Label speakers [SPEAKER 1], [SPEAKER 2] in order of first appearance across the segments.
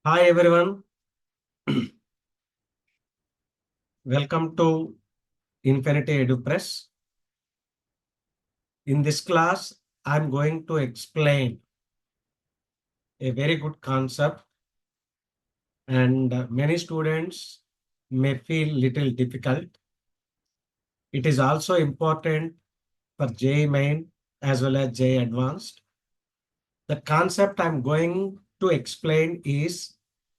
[SPEAKER 1] Hi everyone, welcome to Infinity EduPress. In this class, I'm going to explain a very good concept and many students may feel little difficult. It is also important for JEE Main as well as JEE Advanced. The concept I'm going to explain is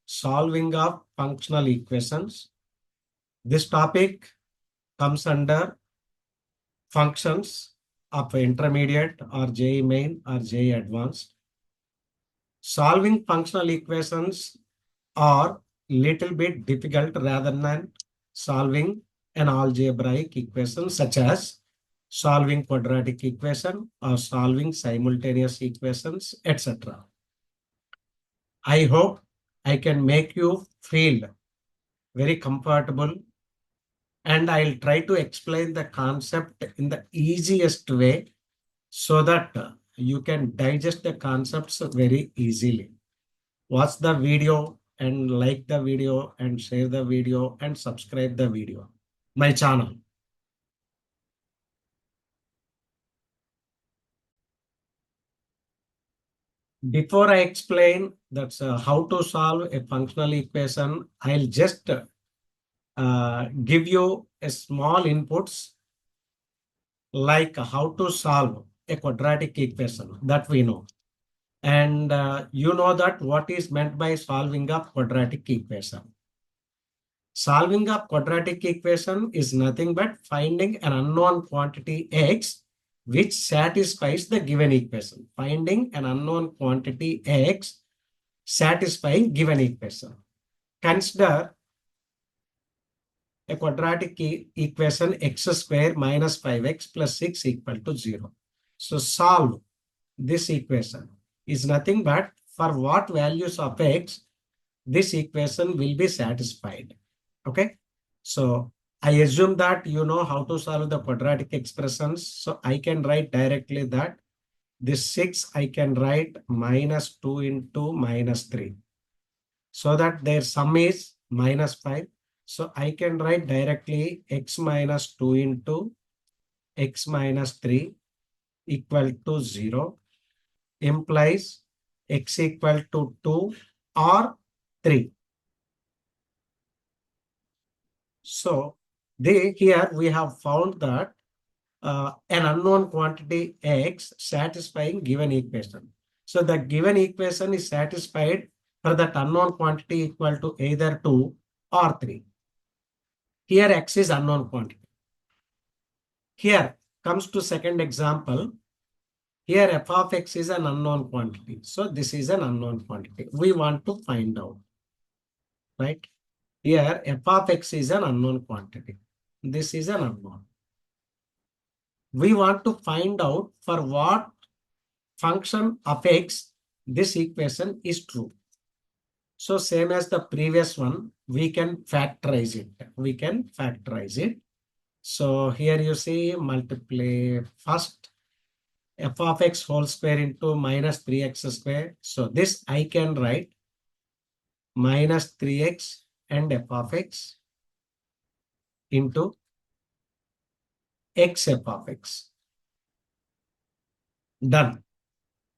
[SPEAKER 1] solving of functional equations. This topic comes under functions of intermediate or JEE Main or JEE Advanced. Solving functional equations are little bit difficult rather than solving an algebraic equation such as solving quadratic equation or solving simultaneous equations, etc. I hope I can make you feel very comfortable and I'll try to explain the concept in the easiest way so that you can digest the concepts very easily. Watch the video and like the video and share the video and subscribe the video. My channel. Before I explain that's how to solve a functional equation, I'll just give you a small inputs like how to solve a quadratic equation that we know. And you know that what is meant by solving a quadratic equation. Solving a quadratic equation is nothing but finding an unknown quantity x which satisfies the given equation. Finding an unknown quantity x satisfying given equation. Consider a quadratic equation x square minus 5x plus 6 equal to 0. So solve this equation is nothing but for what values of x this equation will be satisfied. Okay. So I assume that you know how to solve the quadratic expressions. So I can write directly that this 6 I can write minus 2 into minus 3. So that their sum is minus 5. So I can write directly x minus 2 into x minus 3 equal to 0 implies x equal to 2 or 3. So here we have found that an unknown quantity x satisfying given equation. So the given equation is satisfied for that unknown quantity equal to either 2 or 3. Here x is unknown quantity. Here comes to second example. Here f of x is an unknown quantity. So this is an unknown quantity. We want to find out, right? Here f of x is an unknown quantity. This is an unknown. We want to find out for what function of x this equation is true. So same as the previous one, we can factorize it. We can factorize it. So here you see multiply first f of x whole square into minus 3x square. So this I can write minus 3x and f of x into x f of x. Done.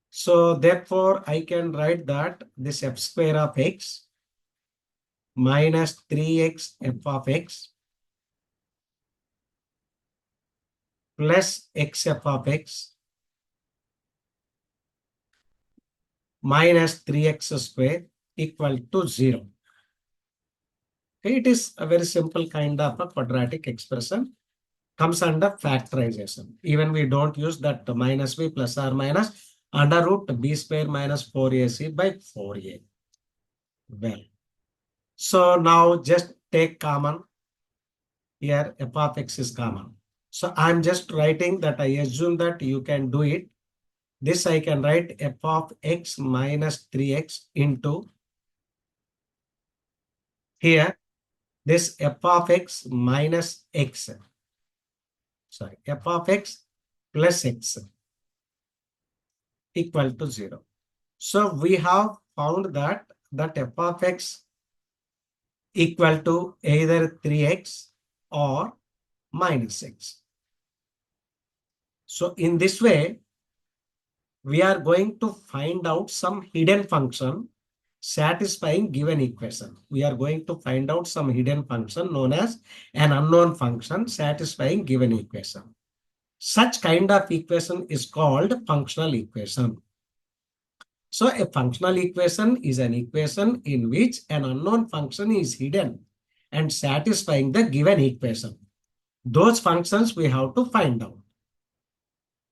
[SPEAKER 1] So therefore, I can write that this f square of x minus 3x f of x plus x f of x minus 3x square equal to 0. It is a very simple kind of a quadratic expression. Comes under factorization. Even we don't use that minus b plus or minus under root b square minus 4ac by 4a. Well, so now just take common. Here f of x is common. So I'm just writing that I assume that you can do it. This I can write f of x minus 3x into here this f of x minus x. Sorry, f of x plus x equal to 0. So we have found that that f of x equal to either 3x or minus x. So in this way, we are going to find out some hidden function satisfying given equation. We are going to find out some hidden function known as an unknown function satisfying given equation. Such kind of equation is called functional equation. So a functional equation is an equation in which an unknown function is hidden and satisfying the given equation. Those functions we have to find out.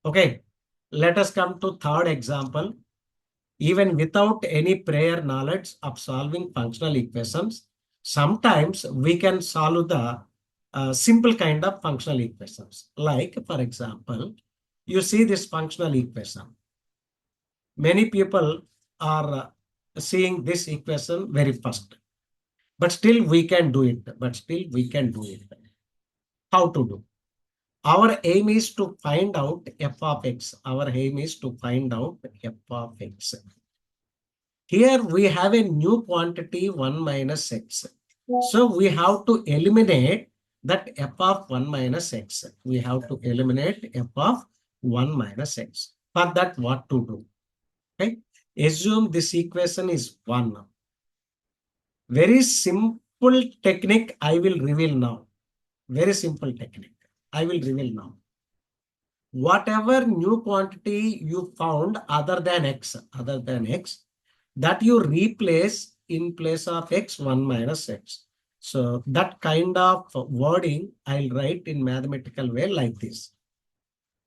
[SPEAKER 1] Okay, let us come to third example. Even without any prior knowledge of solving functional equations, sometimes we can solve the simple kind of functional equations. Like, for example, you see this functional equation. Many people are seeing this equation very first, but still we can do it. How to do? Our aim is to find out f of x. Our aim is to find out f of x. Here we have a new quantity 1 minus x. So we have to eliminate that f of 1 minus x. We have to eliminate f of 1 minus x. For that, what to do? Okay. Assume this equation is 1. Very simple technique I will reveal now. Very simple technique. I will reveal now. Whatever new quantity you found other than x, that you replace in place of x 1 minus x. So that kind of wording I'll write in mathematical way like this.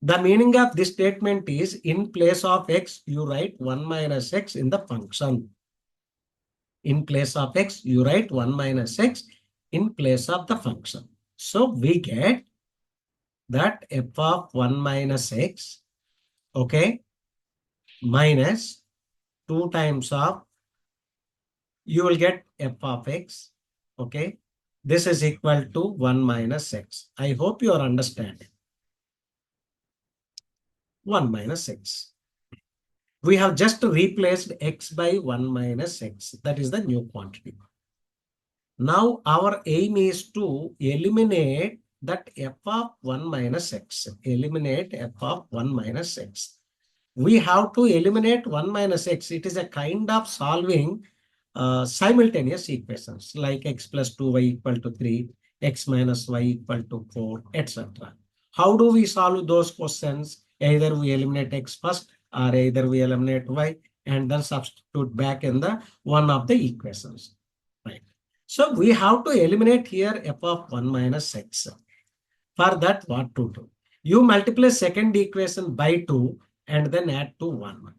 [SPEAKER 1] The meaning of this statement is in place of x, you write 1 minus x in the function. In place of x, you write 1 minus x in place of the function. So we get that f of 1 minus x, okay, minus 2 times of, you will get f of x, okay. This is equal to 1 minus x. I hope you are understanding. 1 minus x. We have just replaced x by 1 minus x. That is the new quantity. Now our aim is to eliminate that f of 1 minus x. Eliminate f of 1 minus x. We have to eliminate 1 minus x. It is a kind of solving simultaneous equations like x plus 2y equal to 3, x minus y equal to 4, etc. How do we solve those questions? Either we eliminate x first or either we eliminate y and then substitute back in the one of the equations. Right. So we have to eliminate here f of 1 minus x. For that, what to do? You multiply second equation by 2 and then add to 1.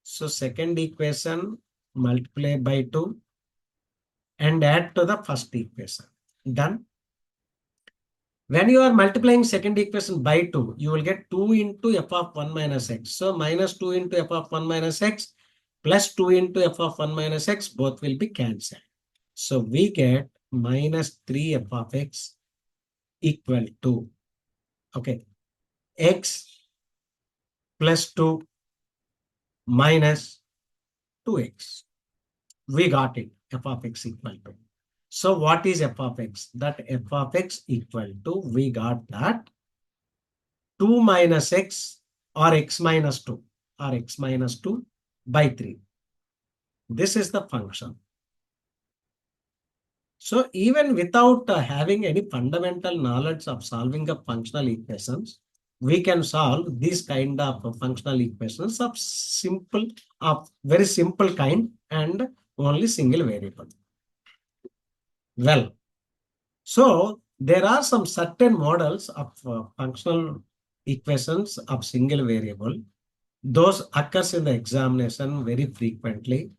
[SPEAKER 1] So second equation multiply by 2 and add to the first equation. Done. When you are multiplying second equation by 2, you will get 2 into f of 1 minus x. So minus 2 into f of 1 minus x plus 2 into f of 1 minus x, both will be cancelled. So we get minus 3 f of x equal to, okay, x plus 2 minus 2x. We got it, f of x equal to. So what is f of x? That f of x equal to, we got that 2 minus x or x minus 2 by 3. This is the function. So even without having any fundamental knowledge of solving the functional equations, we can solve these kind of functional equations of very simple kind and only single variable. Well, so there are some certain models of functional equations of single variable. Those occurs in the examination very frequently.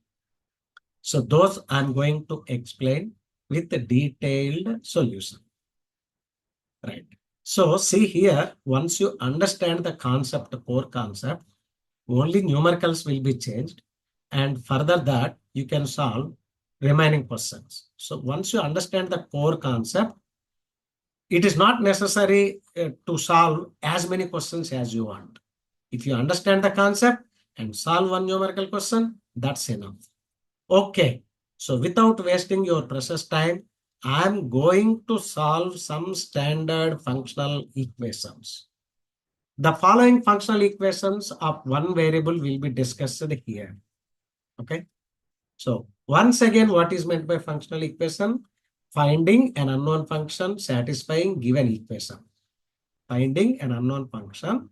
[SPEAKER 1] So those I'm going to explain with the detailed solution. Right. So see here, once you understand the concept, the core concept, only numericals will be changed. And further that, you can solve remaining questions. So once you understand the core concept, it is not necessary to solve as many questions as you want. If you understand the concept and solve one numerical question, that's enough. Okay. So without wasting your precious time, I'm going to solve some standard functional equations. The following functional equations of one variable will be discussed here. Okay. So once again, what is meant by functional equation? Finding an unknown function satisfying given equation. Finding an unknown function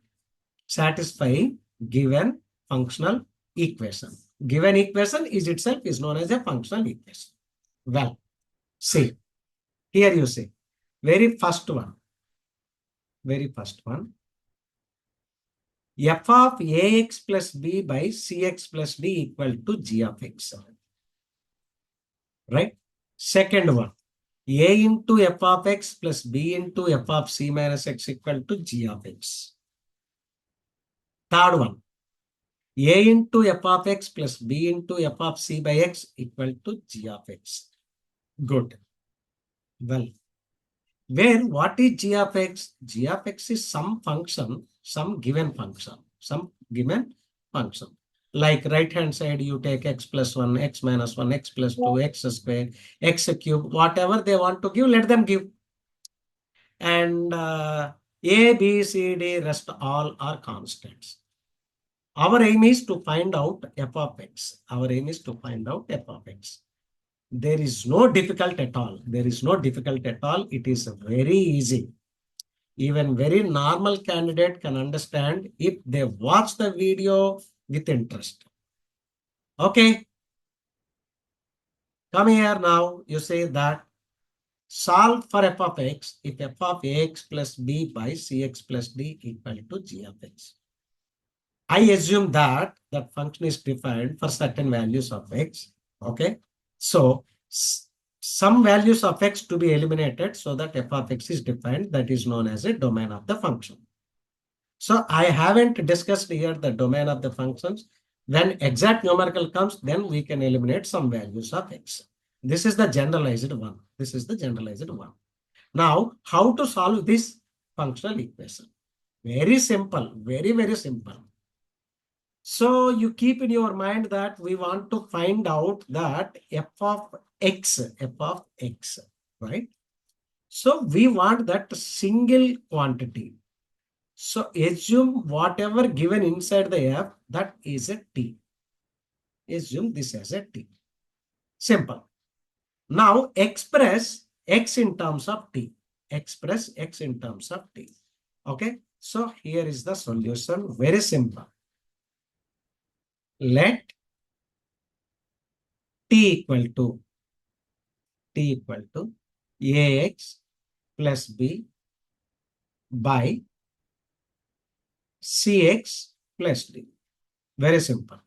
[SPEAKER 1] satisfying given functional equation. Given equation is itself is known as a functional equation. Well, see, here you see, very first one, f of ax plus b by cx plus d equal to g of x, right? Second one, a into f of x plus b into f of c minus x equal to g of x. Third one, a into f of x plus b into f of c by x equal to g of x. Good. Well, where what is g of x? G of x is some function, some given function, some given function. Like right hand side, you take x plus 1, x minus 1, x plus 2, x squared, x cube, whatever they want to give, let them give. And a, b, c, d, rest all are constants. Our aim is to find out f of x. Our aim is to find out f of x. There is no difficult at all. There is no difficult at all. It is very easy. Even very normal candidate can understand if they watch the video with interest. Okay. Come here now. You say that solve for f of x if f of ax plus b by cx plus d equal to g of x. I assume that that function is defined for certain values of x. Okay. So some values of x to be eliminated so that f of x is defined, that is known as a domain of the function. So I haven't discussed here the domain of the functions. When exact numerical comes, then we can eliminate some values of x. This is the generalized one. This is the generalized one. Now, how to solve this functional equation? Very simple, very, very simple. So you keep in your mind that we want to find out that f of x, right? So we want that single quantity. So assume whatever given inside the f, that is a t. Assume this as a t. Simple. Now express x in terms of t. Express x in terms of t. Okay. So here is the solution. Very simple. Let t equal to ax plus b by cx plus d. Very simple.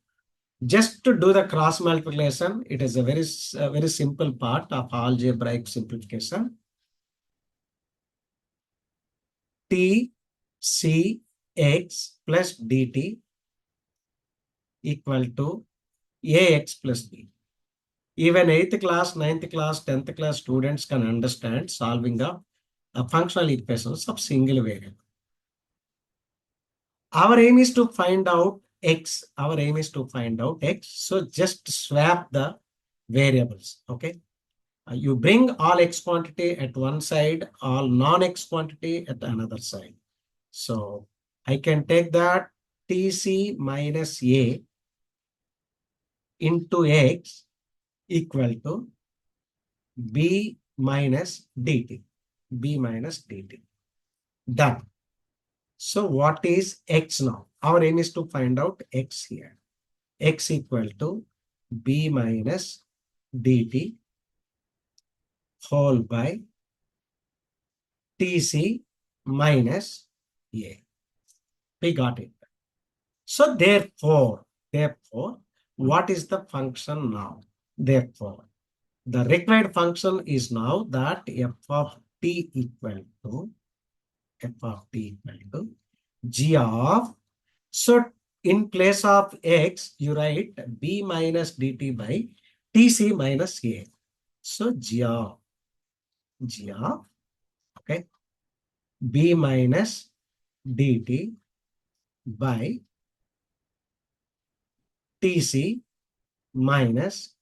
[SPEAKER 1] Just to do the cross multiplication, it is a very simple part of algebraic simplification. T c x plus dt equal to ax plus b. Even 8th class, 9th class, 10th class students can understand solving a functional equations of single variable. Our aim is to find out x. Our aim is to find out x. So just swap the variables. Okay. You bring all x quantity at one side, all non-x quantity at another side. So I can take that tc minus a into x equal to b minus dt. B minus dt. Done. So what is x now? Our aim is to find out x here. X equal to b minus dt whole by tc minus a. We got it. So therefore, what is the function now? Therefore, the required function is now that f of t equal to g of, so in place of x, you write b minus dt by tc minus a. So g of, okay, b minus dt by tc minus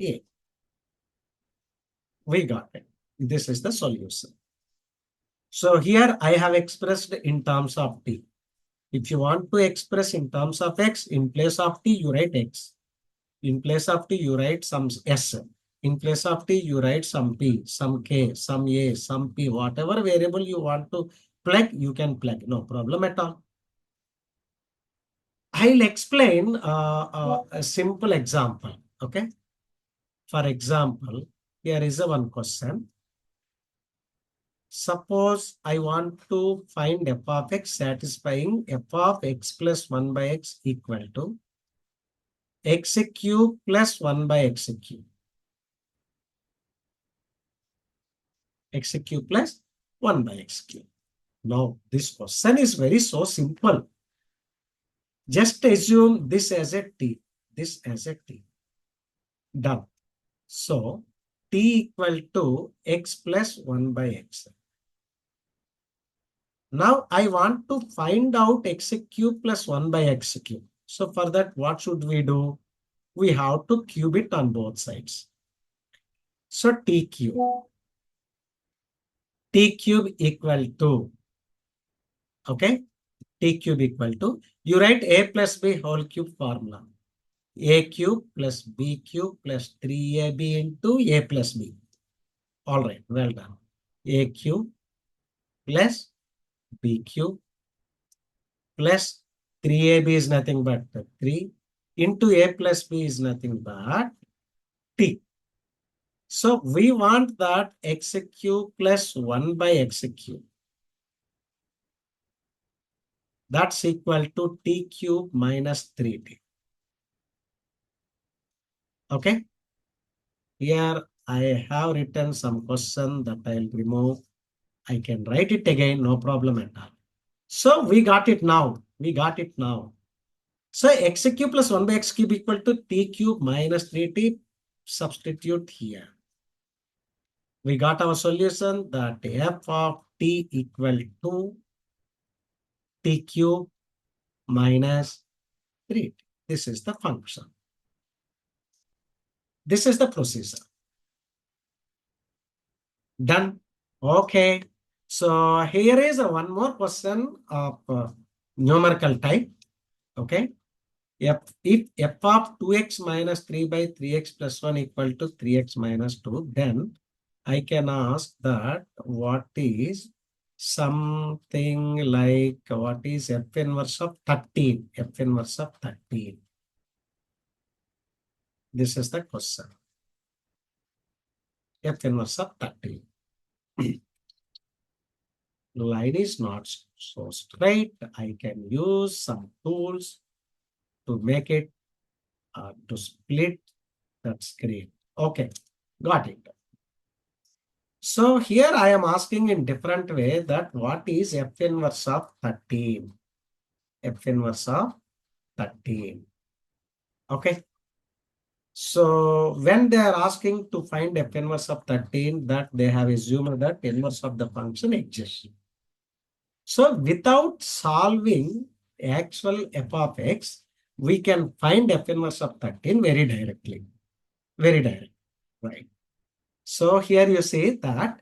[SPEAKER 1] A. We got it. This is the solution. So here I have expressed in terms of t. If you want to express in terms of x, in place of t, you write x. In place of t, you write some s. In place of t, you write some p, some k, some a, some p. Whatever variable you want to plug, you can plug. No problem at all. I'll explain a simple example. Okay. For example, here is a one question. Suppose I want to find f of x satisfying f of x plus 1 by x equal to x cube plus 1 by x cube. X cube plus 1 by x cube. Now, this question is very so simple. Just assume this as a t, this as a t. Done. So, t equal to x plus 1 by x. Now, I want to find out x cube plus 1 by x cube. So, for that, what should we do? We have to cube it on both sides. So, t cube equal to, okay, t cube equal to, you write a plus b whole cube formula. A cube plus b cube plus 3ab into a plus b. All right, well done. A cube plus b cube plus 3ab is nothing but 3 into a plus b is nothing but t. So we want that x cube plus 1 by x cube. That's equal to t cube minus 3t. Okay. Here I have written some question that I'll remove. I can write it again, no problem at all. So we got it now. We got it now. So x cube plus 1 by x cube equal to t cube minus 3t. Substitute here. We got our solution that f of t equal to t cube minus 3t. This is the function. This is the procedure. Done. Okay. So here is a one more question of numerical type. Okay. If f of 2x minus 3 by 3x plus 1 equal to 3x minus 2, then I can ask that what is something like what is f inverse of 13? F inverse of 13. This is the question. F inverse of 13. Line is not so straight. I can use some tools to make it, to split that screen. Okay, got it. So here I am asking in different way that what is f inverse of 13? F inverse of 13. Okay. So when they are asking to find f inverse of 13, that they have assumed that inverse of the function exists. So without solving actual f of x, we can find f inverse of 13 very directly. Very direct, right? So here you see that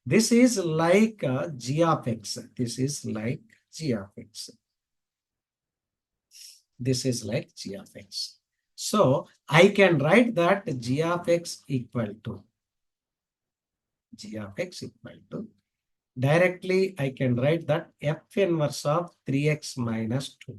[SPEAKER 1] this is like g of x. This is like g of x. This is like g of x. So I can write that g of x equal to directly I can write that f inverse of 3x minus 2.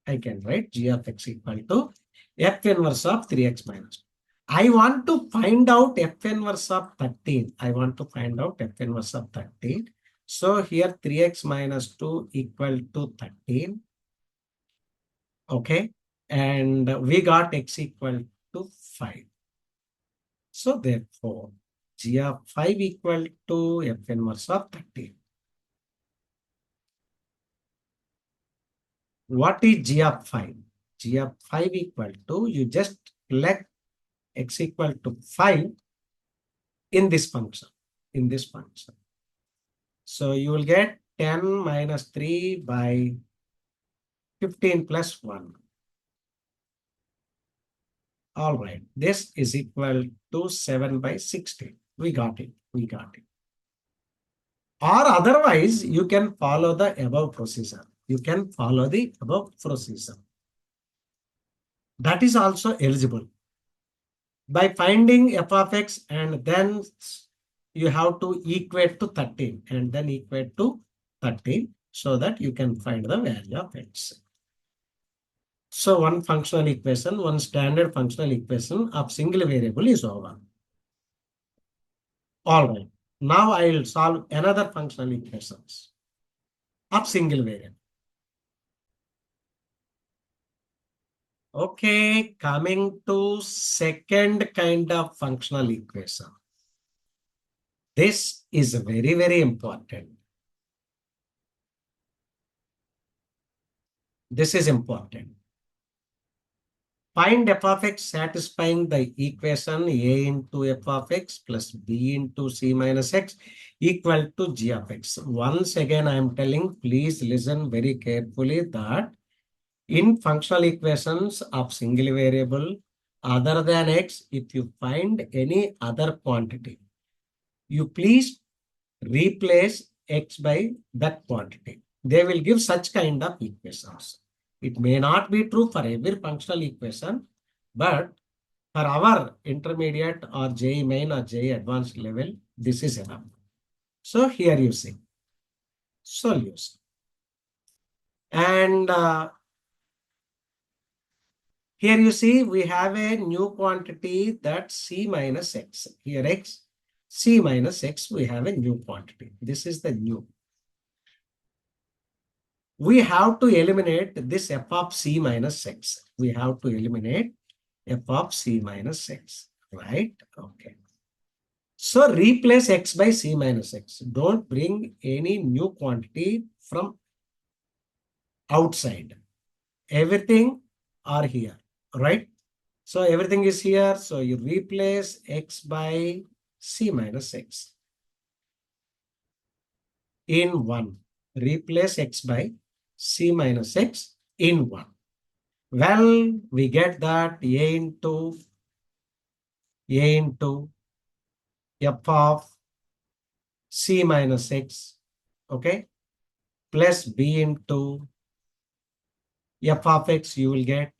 [SPEAKER 1] I can write g of x equal to f inverse of 3x minus 2. I want to find out f inverse of 13. I want to find out f inverse of 13. So here 3x minus 2 equal to 13. Okay. And we got x equal to 5. So therefore, g of 5 equal to f inverse of 13. What is g of 5? G of 5 equal to, you just plug x equal to 5 in this function. So you will get 10 minus 3 by 15 plus 1. All right. This is equal to 7 by 16. We got it. We got it. Or otherwise, you can follow the above procedure. You can follow the above procedure. That is also eligible. By finding f of x and then you have to equate to 13 and then equate to 13 so that you can find the value of x. So one functional equation, one standard functional equation of single variable is over. All right. Now I will solve another functional equations of single variable. Okay, coming to second kind of functional equation. This is very, very important. This is important. Find f of x satisfying the equation a into f of x plus b into c minus x equal to g of x. Once again, I am telling, please listen very carefully that in functional equations of single variable other than x, if you find any other quantity, you please replace x by that quantity. They will give such kind of equations. It may not be true for every functional equation, but for our intermediate or JEE main or JEE advanced level, this is enough. So here you see solution. And here you see we have a new quantity that c minus x. Here x, c minus x, we have a new quantity. This is the new. We have to eliminate this f of c minus x. We have to eliminate f of c minus x, right? Okay. So replace x by c minus x. Don't bring any new quantity from outside. Everything are here, right? So everything is here. So you replace x by c minus x in 1. Replace x by c minus x in 1. Well, we get that a into f of c minus x, okay, plus b into f of x, you will get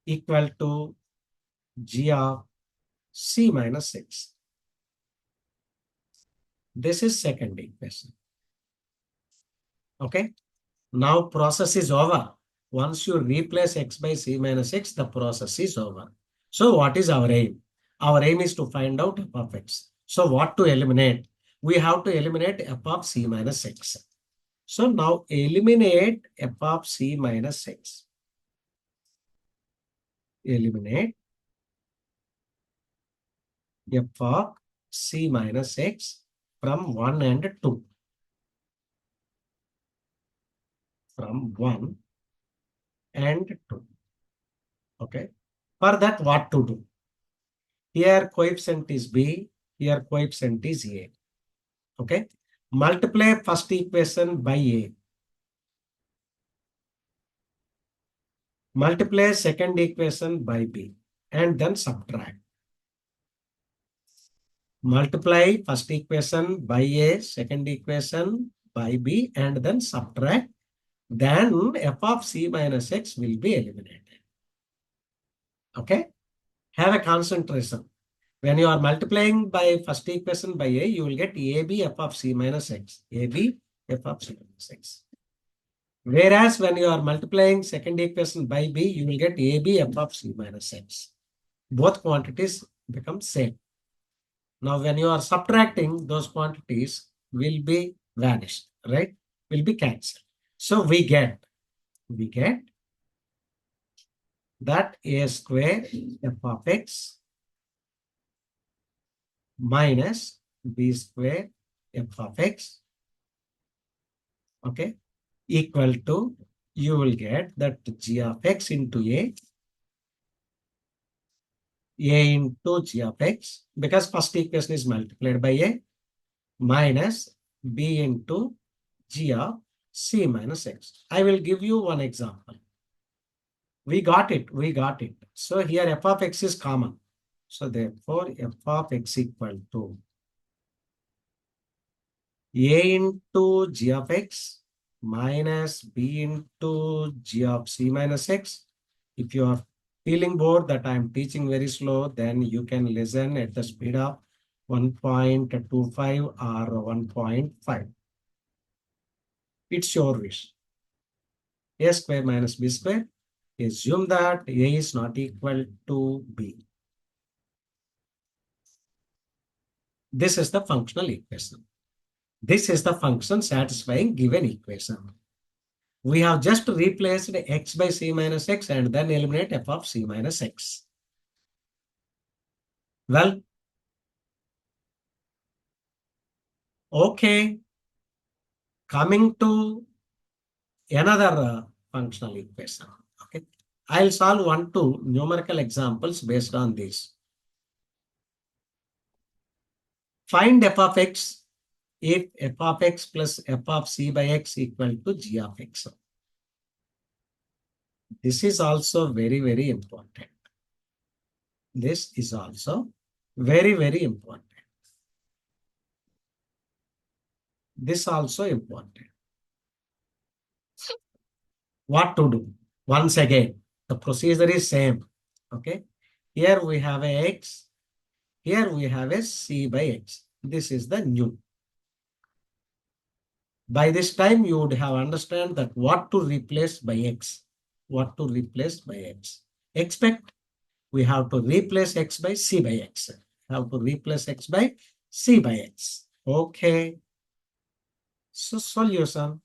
[SPEAKER 1] equal to g of c minus x. This is second equation. Okay. Now process is over. Once you replace x by c minus x, the process is over. So what is our aim? Our aim is to find out f of x. So what to eliminate? We have to eliminate f of c minus x. So now eliminate f of c minus x. Eliminate f of c minus x from 1 and 2. From 1 and 2. Okay. For that, what to do? Here coefficient is b, here coefficient is a. Okay. Multiply first equation by a. Multiply second equation by b and then subtract. Multiply first equation by a, second equation by b and then subtract. Then f of c minus x will be eliminated. Okay. Have a concentration. When you are multiplying by first equation by a, you will get ab f of c minus x. ab f of c minus x. Whereas when you are multiplying second equation by b, you will get ab f of c minus x. Both quantities become same. Now when you are subtracting, those quantities will be vanished, right? Will be cancelled. So we get that a square f of x minus b square f of x, okay, equal to, you will get that g of x into a into g of x, because first equation is multiplied by a, minus b into g of c minus x. I will give you one example. We got it. We got it. So here f of x is common. So therefore f of x equal to a into g of x minus b into g of c minus x. If you are feeling bored that I am teaching very slow, then you can listen at the speed of 1.25 or 1.5. It's your wish. A square minus b square. Assume that a is not equal to b. This is the functional equation. This is the function satisfying given equation. We have just replaced x by c minus x and then eliminate f of c minus x. Well, okay. Coming to another functional equation. Okay. I'll solve 1-2 numerical examples based on this. Find f of x if f of x plus f of c by x equal to g of x. This is also very, very important. This is also very, very important. This also important. What to do? Once again, the procedure is same. Okay. Here we have a x. Here we have a c by x. This is the new. By this time, you would have understand that what to replace by x. What to replace by x. Expect we have to replace x by c by x. Have to replace x by c by x. Okay. So solution.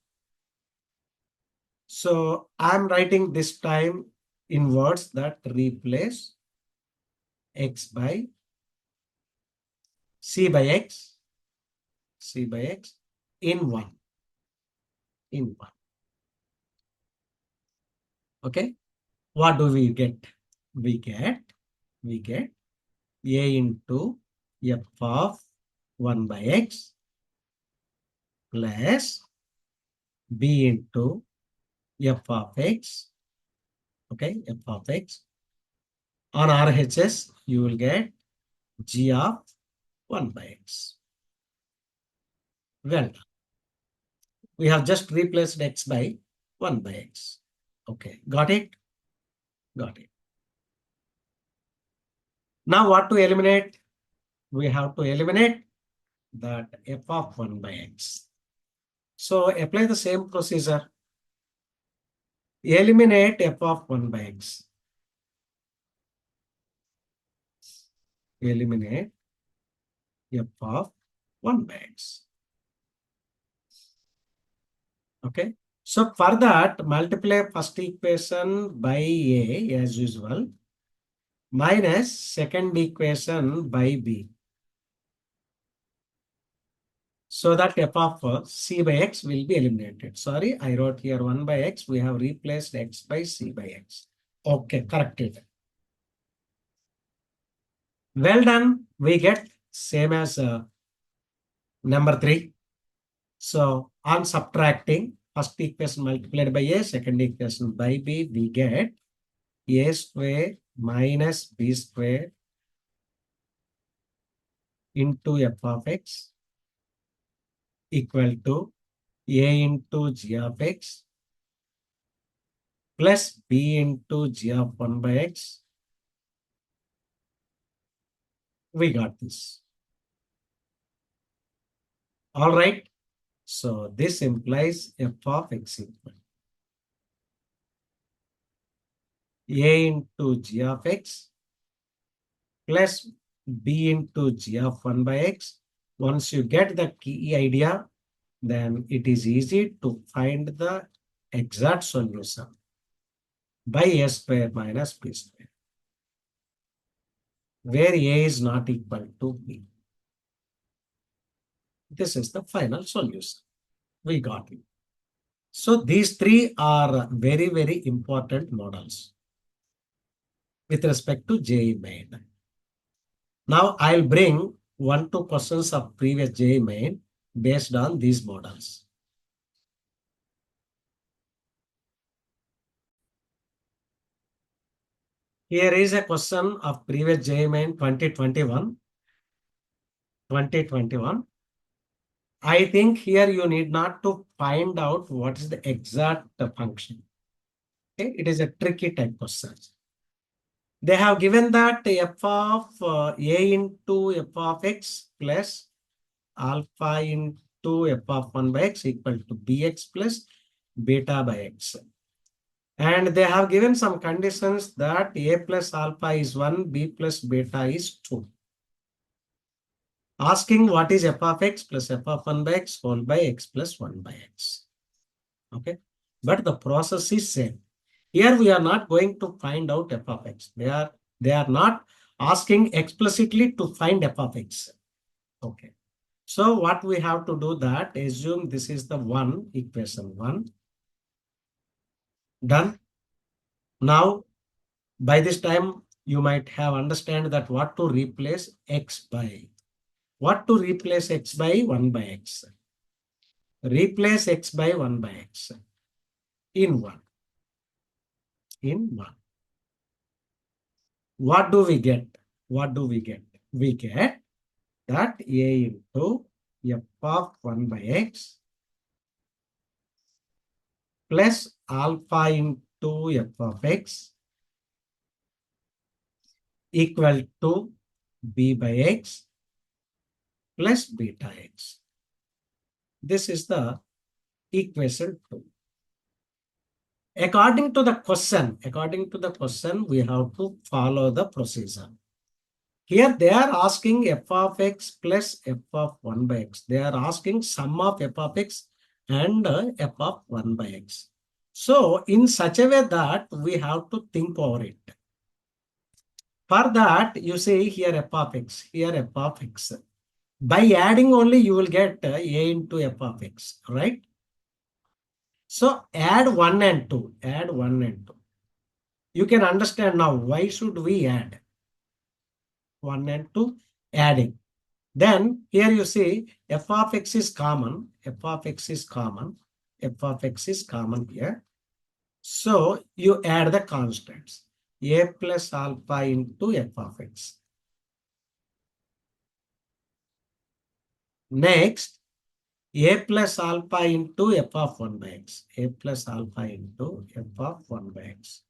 [SPEAKER 1] So I'm writing this time in words that replace x by c by x, c by x in 1. In 1. Okay. What do we get? We get a into f of 1 by x plus b into f of x. Okay, f of x. On RHS, you will get g of 1 by x. Well, we have just replaced x by 1 by x. Okay, got it? Got it. Now what to eliminate? We have to eliminate that f of 1 by x. So apply the same procedure. Eliminate f of 1 by x. Eliminate f of 1 by x. Okay. So for that, multiply first equation by a as usual minus second equation by b. So that f of c by x will be eliminated. Sorry, I wrote here 1 by x. We have replaced x by c by x. Okay, corrected. Well done. We get same as number 3. So on subtracting, first equation multiplied by a, second equation by b, we get a square minus b square into f of x equal to a into g of x plus b into g of 1 by x. We got this. All right. So this implies f of x equal a into g of x plus b into g of 1 by x. Once you get the key idea, then it is easy to find the exact solution by a square minus b square, where a is not equal to b. This is the final solution. We got it. So these three are very, very important models with respect to JEE Main. Now I'll bring 1-2 questions of previous JEE Main based on these models. Here is a question of previous JEE Main 2021. 2021. I think here you need not to find out what is the exact function. Okay? It is a tricky type question. They have given that f of a into f of x plus alpha into f of 1 by x equal to bx plus beta by x. And they have given some conditions that a plus alpha is 1, b plus beta is 2. Asking what is f of x plus f of 1 by x whole by x plus 1 by x. Okay. But the process is same. Here we are not going to find out f of x. They are not asking explicitly to find f of x. Okay. So what we have to do that, assume this is the equation 1. Done. Now, by this time, you might have understand that what to replace x by. What to replace x by 1 by x. Replace x by 1 by x in 1. In 1. What do we get? What do we get? We get that a into f of 1 by x plus alpha into f of x equal to b by x plus beta x. This is the equation 2. According to the question, we have to follow the procedure. Here they are asking f of x plus f of 1 by x. They are asking sum of f of x and f of 1 by x. So in such a way that we have to think over it. For that, you see here f of x, here f of x. By adding only, you will get a into f of x, right? So add 1 and 2, add 1 and 2. You can understand now why should we add 1 and 2, adding. Then here you see f of x is common, f of x is common, f of x is common here. So you add the constants, a plus alpha into f of x. Next, a plus alpha into f of 1 by x, a plus alpha into f of 1 by x.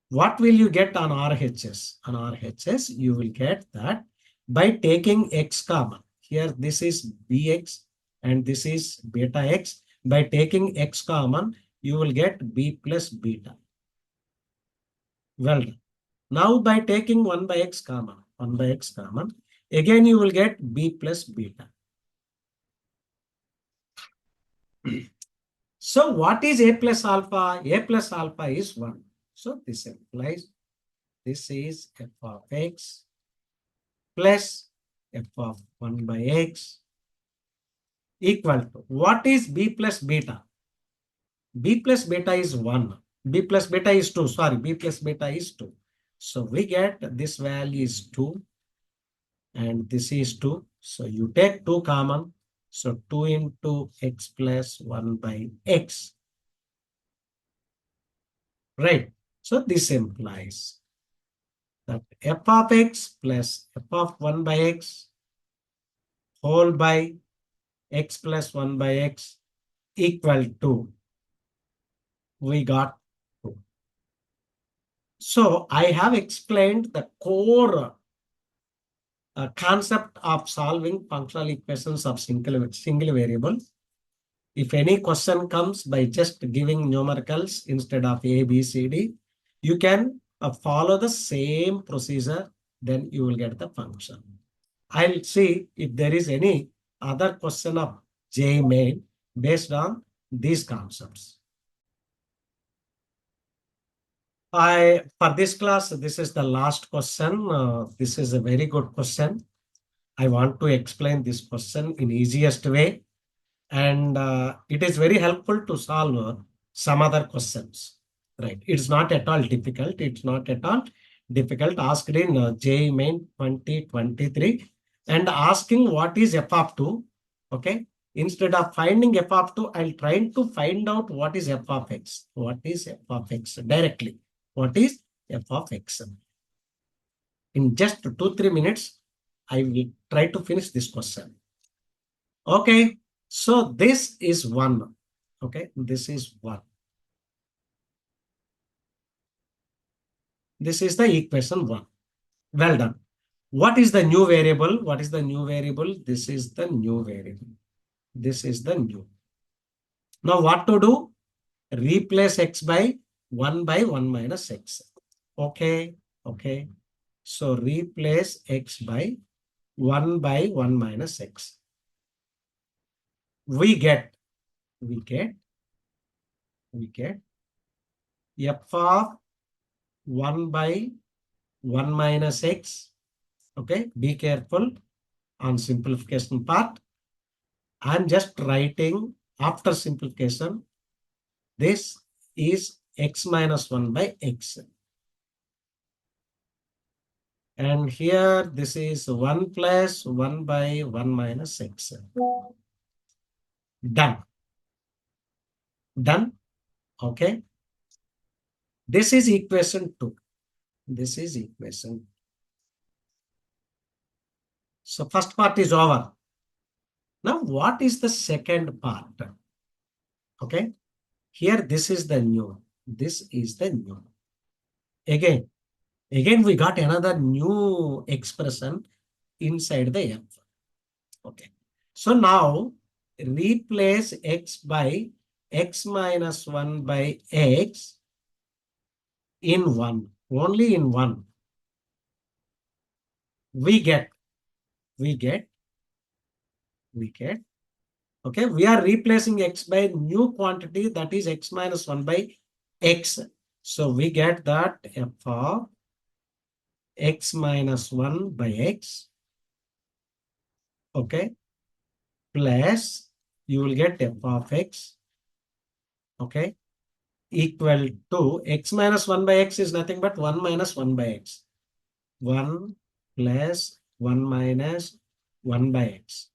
[SPEAKER 1] What will you get on RHS? On RHS, you will get that by taking x common. Here, this is bx and this is beta x. By taking x common, you will get b plus beta. Well done. Now, by taking 1 by x common, again you will get b plus beta. So, what is a plus alpha? A plus alpha is 1. So, this implies this is f of x plus f of 1 by x equal to, what is b plus beta? B plus beta is 1. B plus beta is 2. Sorry, b plus beta is 2. So we get this value is 2 and this is 2. So you take 2 common. So 2 into x plus 1 by x. Right. So this implies that f of x plus f of 1 by x whole by x plus 1 by x equal to, we got 2. So I have explained the core concept of solving functional equations of single variable. If any question comes by just giving numericals instead of A, B, C, D, you can follow the same procedure, then you will get the function. I'll see if there is any other question of JEE Main based on these concepts. For this class, this is the last question. This is a very good question. I want to explain this question in easiest way. And it is very helpful to solve some other questions. Right. It's not at all difficult. It's not at all difficult. Asked in JEE Main 2023 and asking what is f of 2. Okay. Instead of finding f of 2, I'll try to find out what is f of x. What is f of x directly. What is f of x? In just 2-3 minutes, I will try to finish this question. Okay, so this is 1. Okay, this is 1. This is the equation 1. Well done. What is the new variable? What is the new variable? This is the new variable. This is the new. Now what to do? Replace x by 1 minus x. Okay, okay. So replace x by 1 minus x. We get f of 1 by 1 minus x. Okay, be careful on simplification part. I'm just writing after simplification. This is x minus 1 by x. And here this is 1 plus 1 by 1 minus x. Done. Done. Okay. This is equation 2. This is equation. So first part is over. Now what is the second part? Okay. Here this is the new. This is the new. Again we got another new expression inside the f. Okay. So now replace x by x minus 1 by x in 1. Only in 1. We get. Okay. We are replacing x by new quantity, that is x minus 1 by x. So we get that f of x minus 1 by x. Okay. Plus you will get f of x. Okay. Equal to x minus 1 by x is nothing but 1 minus 1 by x. 1 plus 1 minus 1 by x.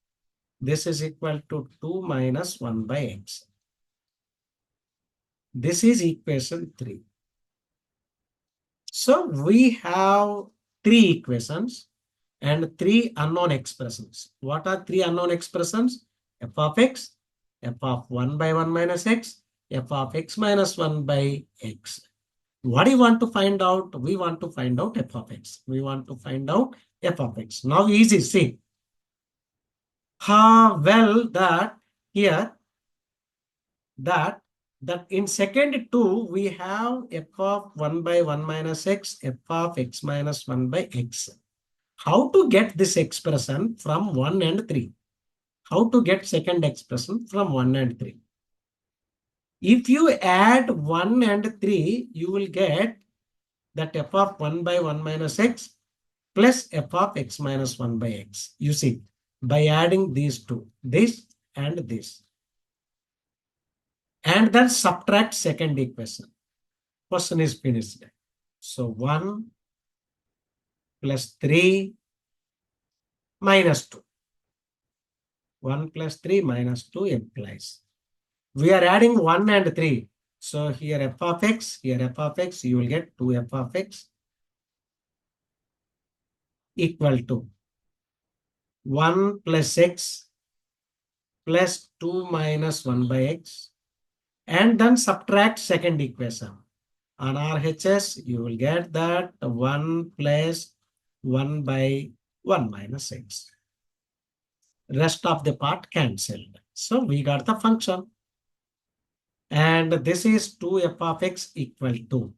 [SPEAKER 1] This is equal to 2 minus 1 by x. This is equation 3. So we have 3 equations and 3 unknown expressions. What are 3 unknown expressions? F of x, f of 1 by 1 minus x, f of x minus 1 by x. What do you want to find out? We want to find out f of x. We want to find out f of x. Now easy, see. Well, that here, that in second 2, we have f of 1 by 1 minus x, f of x minus 1 by x. How to get this expression from 1 and 3? How to get second expression from 1 and 3? If you add 1 and 3, you will get that f of 1 by 1 minus x plus f of x minus 1 by x. You see, by adding these two, this and this. And then subtract second equation. Question is finished. So 1 plus 3 minus 2. 1 plus 3 minus 2 implies. We are adding 1 and 3. So here f of x, here f of x, you will get 2f of x equal to 1 plus x plus 2 minus 1 by x, and then subtract second equation. On RHS, you will get that 1 plus 1 by 1 minus x. Rest of the part cancelled. So we got the function. And this is 2f of x equal to.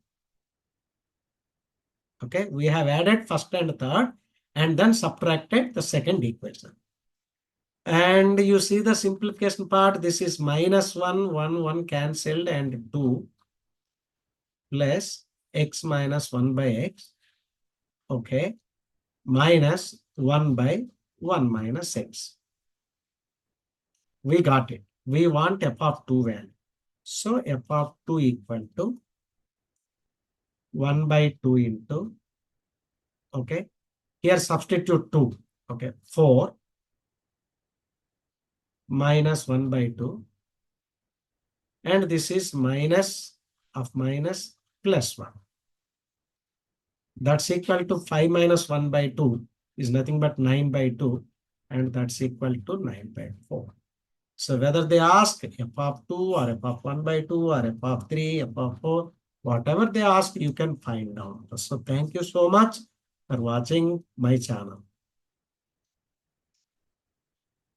[SPEAKER 1] Okay, we have added first and third and then subtracted the second equation. And you see the simplification part, this is minus 1, 1 cancelled, and 2 plus x minus 1 by x. Okay, minus 1 by 1 minus x. We got it. We want f of 2 value. So f of 2 equal to 1 by 2 into, okay, here substitute 2, okay, 4 minus 1 by 2, and this is minus of minus plus 1. That's equal to 5 minus 1 by 2 is nothing but 9 by 2, and that's equal to 9 by 4. So whether they ask f of 2 or f of 1 by 2 or f of 3, f of 4, whatever they ask, you can find out. So thank you so much for watching my channel.